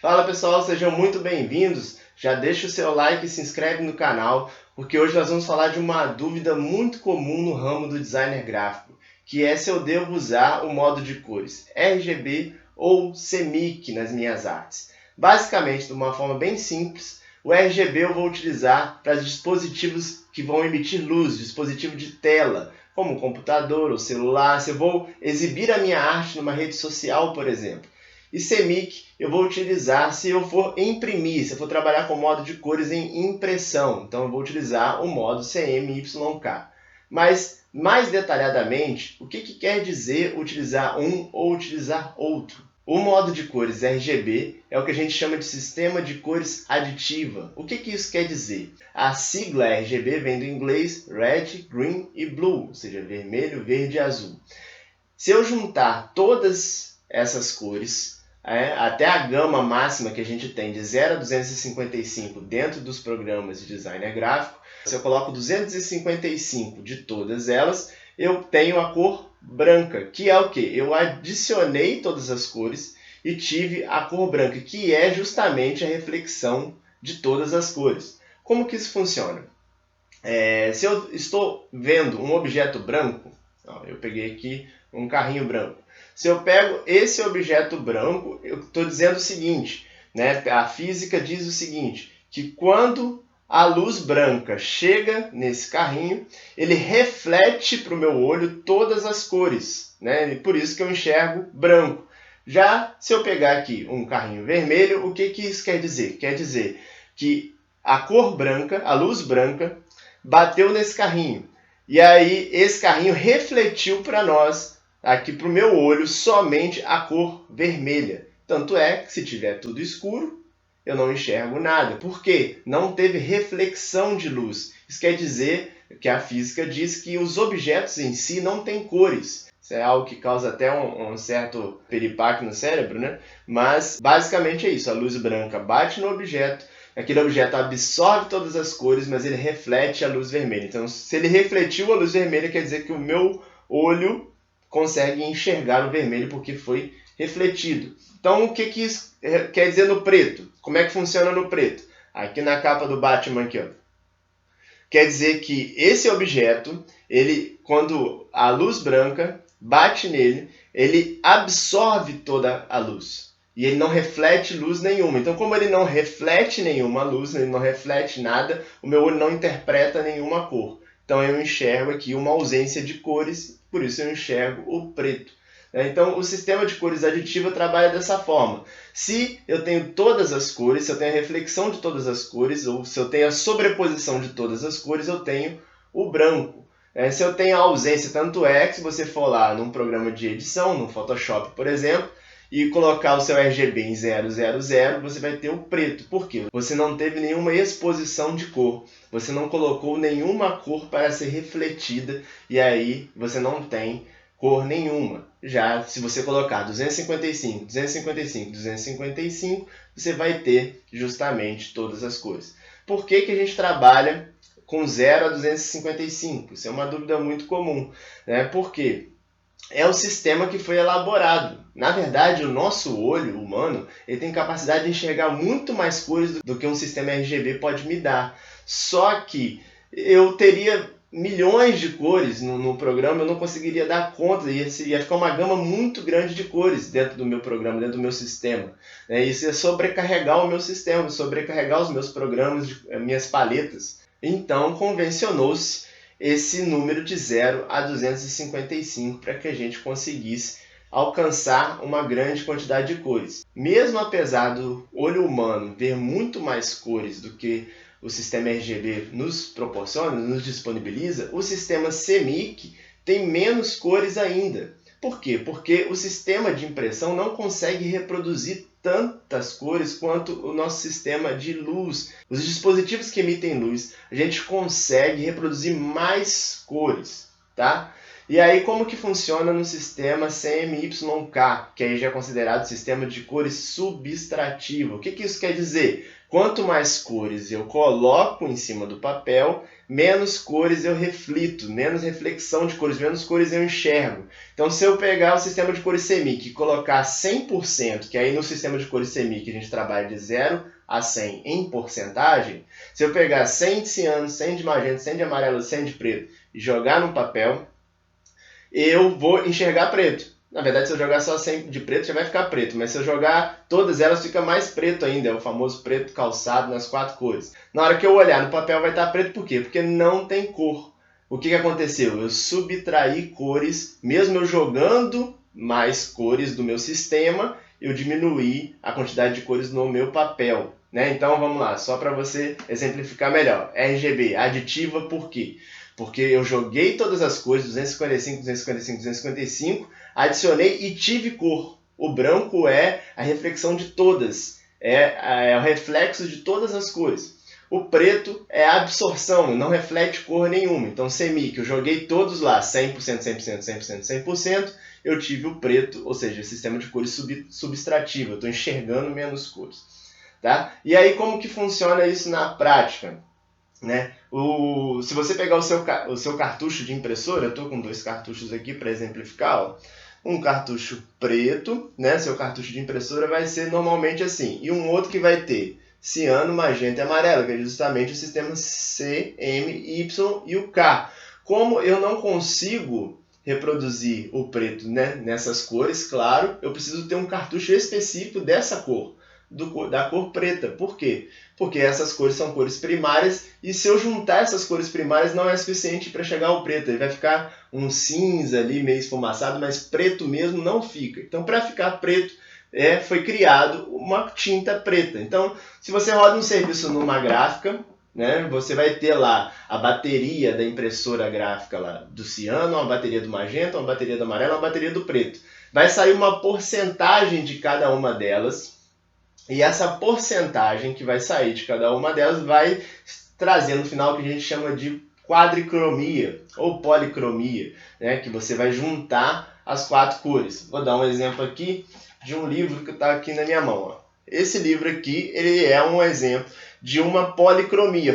Fala pessoal, sejam muito bem-vindos. Já deixa o seu like e se inscreve no canal, porque hoje nós vamos falar de uma dúvida muito comum no ramo do designer gráfico, que é se eu devo usar o modo de cores RGB ou CMYK nas minhas artes. Basicamente, de uma forma bem simples, o RGB eu vou utilizar para dispositivos que vão emitir luz, dispositivo de tela, como o computador ou celular, se eu vou exibir a minha arte numa rede social, por exemplo. E CMYK eu vou utilizar se eu for imprimir, se eu for trabalhar com modo de cores em impressão. Então eu vou utilizar o modo CMYK. Mas, mais detalhadamente, o que quer dizer utilizar um ou utilizar outro? O modo de cores RGB é o que a gente chama de sistema de cores aditiva. O que isso quer dizer? A sigla RGB vem do inglês Red, Green e Blue, ou seja, vermelho, verde e azul. Se eu juntar todas essas cores, até a gama máxima que a gente tem de 0 a 255 dentro dos programas de designer gráfico, se eu coloco 255 de todas elas, eu tenho a cor branca, que é o quê? Eu adicionei todas as cores e tive a cor branca, que é justamente a reflexão de todas as cores. Como que isso funciona? Se eu estou vendo um objeto branco, eu peguei aqui um carrinho branco. Se eu pego esse objeto branco, eu estou dizendo o seguinte, né? A física diz o seguinte, que quando a luz branca chega nesse carrinho, ele reflete para o meu olho todas as cores, né? E por isso que eu enxergo branco. Já se eu pegar aqui um carrinho vermelho, o que isso quer dizer? Quer dizer que a cor branca, a luz branca, bateu nesse carrinho. E aí esse carrinho refletiu para nós, aqui para o meu olho, somente a cor vermelha. Tanto é que se tiver tudo escuro, eu não enxergo nada. Por quê? Não teve reflexão de luz. Isso quer dizer que a física diz que os objetos em si não têm cores. Isso é algo que causa até um certo piripaque no cérebro, né? Mas basicamente é isso. A luz branca bate no objeto, aquele objeto absorve todas as cores, mas ele reflete a luz vermelha. Então, se ele refletiu a luz vermelha, quer dizer que o meu olho consegue enxergar o vermelho porque foi refletido. Então, o que isso quer dizer no preto? Como é que funciona no preto? Aqui na capa do Batman, aqui, ó. Quer dizer que esse objeto, quando a luz branca bate nele, ele absorve toda a luz. E ele não reflete luz nenhuma. Então, como ele não reflete nenhuma luz, ele não reflete nada, o meu olho não interpreta nenhuma cor. Então, eu enxergo aqui uma ausência de cores, por isso eu enxergo o preto. Então, o sistema de cores aditiva trabalha dessa forma. Se eu tenho todas as cores, se eu tenho a reflexão de todas as cores, ou se eu tenho a sobreposição de todas as cores, eu tenho o branco. Se eu tenho a ausência, tanto é que se você for lá num programa de edição, no Photoshop, por exemplo, e colocar o seu RGB em 000, você vai ter o preto. Por quê? Você não teve nenhuma exposição de cor. Você não colocou nenhuma cor para ser refletida e aí você não tem cor nenhuma. Já se você colocar 255, 255, 255, você vai ter justamente todas as cores. Por que a gente trabalha com 0 a 255? Isso é uma dúvida muito comum, né? Por quê? É o sistema que foi elaborado. Na verdade, o nosso olho humano ele tem capacidade de enxergar muito mais cores do que um sistema RGB pode me dar. Só que eu teria milhões de cores no programa, eu não conseguiria dar conta, ia ficar uma gama muito grande de cores dentro do meu programa, dentro do meu sistema. Isso ia sobrecarregar o meu sistema, sobrecarregar os meus programas, minhas paletas. Então, convencionou-se esse número de 0 a 255 para que a gente conseguisse alcançar uma grande quantidade de cores. Mesmo apesar do olho humano ver muito mais cores do que o sistema RGB nos proporciona, nos disponibiliza, o sistema CMYK tem menos cores ainda. Por quê? Porque o sistema de impressão não consegue reproduzir tantas cores quanto o nosso sistema de luz. Os dispositivos que emitem luz, a gente consegue reproduzir mais cores, tá? E aí como que funciona no sistema CMYK, que aí já é considerado sistema de cores subtrativo? O que isso quer dizer? Quanto mais cores eu coloco em cima do papel, menos cores eu reflito, menos reflexão de cores, menos cores eu enxergo. Então, se eu pegar o sistema de cores CMYK e colocar 100%, que aí no sistema de cores CMYK a gente trabalha de 0 a 100 em porcentagem, se eu pegar 100 de ciano, 100 de magenta, 100 de amarelo, 100 de preto e jogar no papel, eu vou enxergar preto. Na verdade, se eu jogar só 100 de preto, já vai ficar preto. Mas se eu jogar todas elas, fica mais preto ainda. É o famoso preto calçado nas 4 cores. Na hora que eu olhar no papel, vai estar preto. Por quê? Porque não tem cor. O que aconteceu? Eu subtraí cores, mesmo eu jogando mais cores do meu sistema, eu diminuí a quantidade de cores no meu papel. Né? Então, vamos lá. Só para você exemplificar melhor. RGB, aditiva, por quê? Porque eu joguei todas as cores, 255, 255, 255, adicionei e tive cor. O branco é a reflexão de todas, é o reflexo de todas as cores. O preto é a absorção, não reflete cor nenhuma. Então, CMYK, eu joguei todos lá, 100%, 100%, 100%, 100%, eu tive o preto, ou seja, sistema de cores subtrativo, eu estou enxergando menos cores. Tá? E aí, como que funciona isso na prática? Né? Se você pegar o seu cartucho de impressora, eu estou com 2 cartuchos aqui para exemplificar, ó. Um cartucho preto, né? Seu cartucho de impressora vai ser normalmente assim, e um outro que vai ter ciano, magenta e amarelo, que é justamente o sistema C, M, Y e o K. Como eu não consigo reproduzir o preto, né, nessas cores, claro, eu preciso ter um cartucho específico dessa cor. Da cor preta. Por quê? Porque essas cores são cores primárias e se eu juntar essas cores primárias não é suficiente para chegar ao preto. Ele vai ficar um cinza ali meio esfumaçado, mas preto mesmo não fica. Então, para ficar preto, foi criado uma tinta preta. Então, se você roda um serviço numa gráfica, né, você vai ter lá a bateria da impressora gráfica lá, do ciano, uma bateria do magenta, uma bateria do amarelo, uma bateria do preto. Vai sair uma porcentagem de cada uma delas. E essa porcentagem que vai sair de cada uma delas vai trazer no final o que a gente chama de quadricromia ou policromia, né? Que você vai juntar as 4 cores. Vou dar um exemplo aqui de um livro que está aqui na minha mão. Ó. Esse livro aqui ele é um exemplo de uma policromia.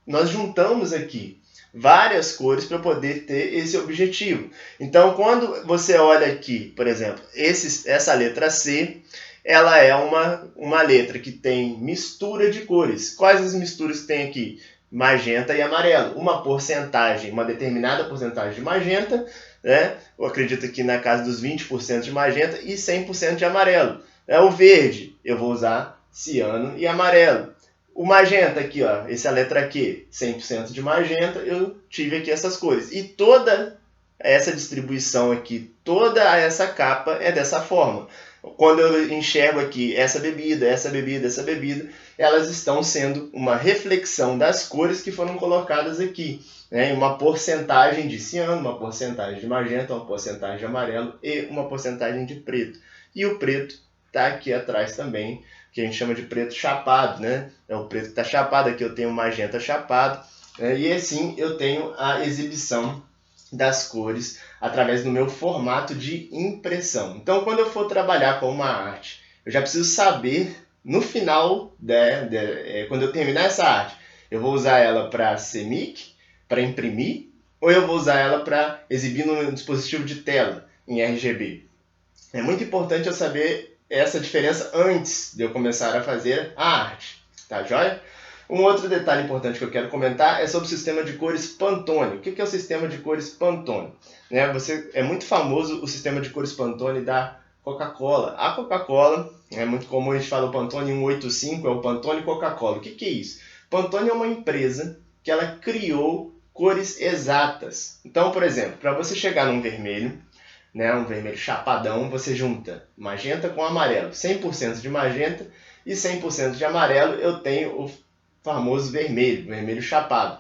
Nós juntamos aqui várias cores para poder ter esse objetivo. Então, quando você olha aqui, por exemplo, essa letra C, ela é uma letra que tem mistura de cores. Quais as misturas que tem aqui? Magenta e amarelo. Uma determinada porcentagem de magenta, né? Eu acredito que na casa dos 20% de magenta e 100% de amarelo. O verde, eu vou usar ciano e amarelo. O magenta aqui, ó, essa letra Q, 100% de magenta, eu tive aqui essas cores. E toda essa distribuição aqui, toda essa capa é dessa forma. Quando eu enxergo aqui essa bebida, essa bebida, essa bebida, elas estão sendo uma reflexão das cores que foram colocadas aqui. Né? Uma porcentagem de ciano, uma porcentagem de magenta, uma porcentagem de amarelo e uma porcentagem de preto. E o preto está aqui atrás também, que a gente chama de preto chapado. Né? É o preto que está chapado, aqui eu tenho magenta chapado. Né? E assim eu tenho a exibição das cores através do meu formato de impressão. Então, quando eu for trabalhar com uma arte, eu já preciso saber, no final, quando eu terminar essa arte, eu vou usar ela para CMYK, para imprimir, ou eu vou usar ela para exibir no dispositivo de tela, em RGB. É muito importante eu saber essa diferença antes de eu começar a fazer a arte. Tá joia? Um outro detalhe importante que eu quero comentar é sobre o sistema de cores Pantone. O que é o sistema de cores Pantone? É muito famoso o sistema de cores Pantone da Coca-Cola. A Coca-Cola, é muito comum a gente falar o Pantone 185, é o Pantone Coca-Cola. O que é isso? Pantone é uma empresa que ela criou cores exatas. Então, por exemplo, para você chegar num vermelho, um vermelho chapadão, você junta magenta com amarelo. 100% de magenta e 100% de amarelo, eu tenho o famoso vermelho chapado.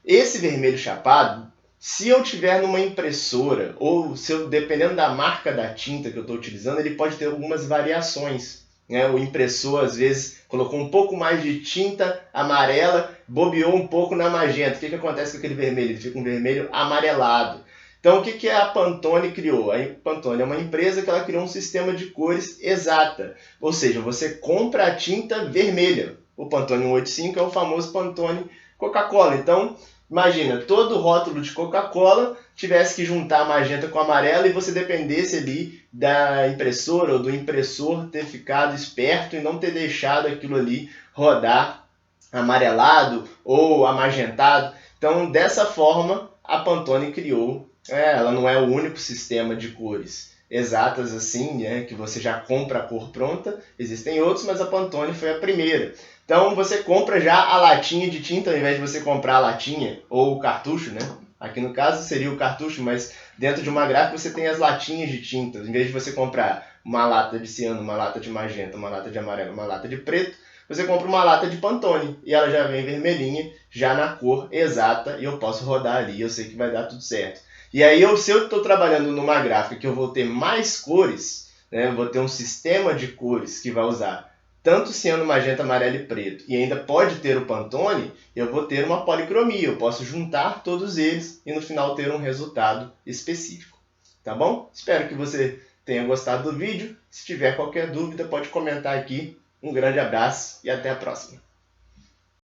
Esse vermelho chapado, se eu tiver numa impressora, ou dependendo da marca da tinta que eu estou utilizando, ele pode ter algumas variações. O impressor, às vezes, colocou um pouco mais de tinta amarela, bobeou um pouco na magenta. O que acontece com aquele vermelho? Ele fica um vermelho amarelado. Então, o que a Pantone criou? A Pantone é uma empresa que ela criou um sistema de cores exata. Ou seja, você compra a tinta vermelha. O Pantone 185 é o famoso Pantone Coca-Cola. Então, imagina, todo rótulo de Coca-Cola tivesse que juntar magenta com amarelo e você dependesse ali da impressora ou do impressor ter ficado esperto e não ter deixado aquilo ali rodar amarelado ou amagentado. Então, dessa forma, a Pantone criou. Ela não é o único sistema de cores exatas assim, né, que você já compra a cor pronta. Existem outros, mas a Pantone foi a primeira. Então, você compra já a latinha de tinta, ao invés de você comprar a latinha ou o cartucho, né? Aqui no caso seria o cartucho, mas dentro de uma gráfica você tem as latinhas de tinta. Em vez de você comprar uma lata de ciano, uma lata de magenta, uma lata de amarelo, uma lata de preto, você compra uma lata de Pantone e ela já vem vermelhinha, já na cor exata, e eu posso rodar ali, eu sei que vai dar tudo certo. E aí, se eu estou trabalhando numa gráfica que eu vou ter mais cores, né, eu vou ter um sistema de cores que vai usar tanto ciano, magenta, amarelo e preto, e ainda pode ter o Pantone, eu vou ter uma policromia, eu posso juntar todos eles e no final ter um resultado específico. Tá bom? Espero que você tenha gostado do vídeo. Se tiver qualquer dúvida, pode comentar aqui. Um grande abraço e até a próxima.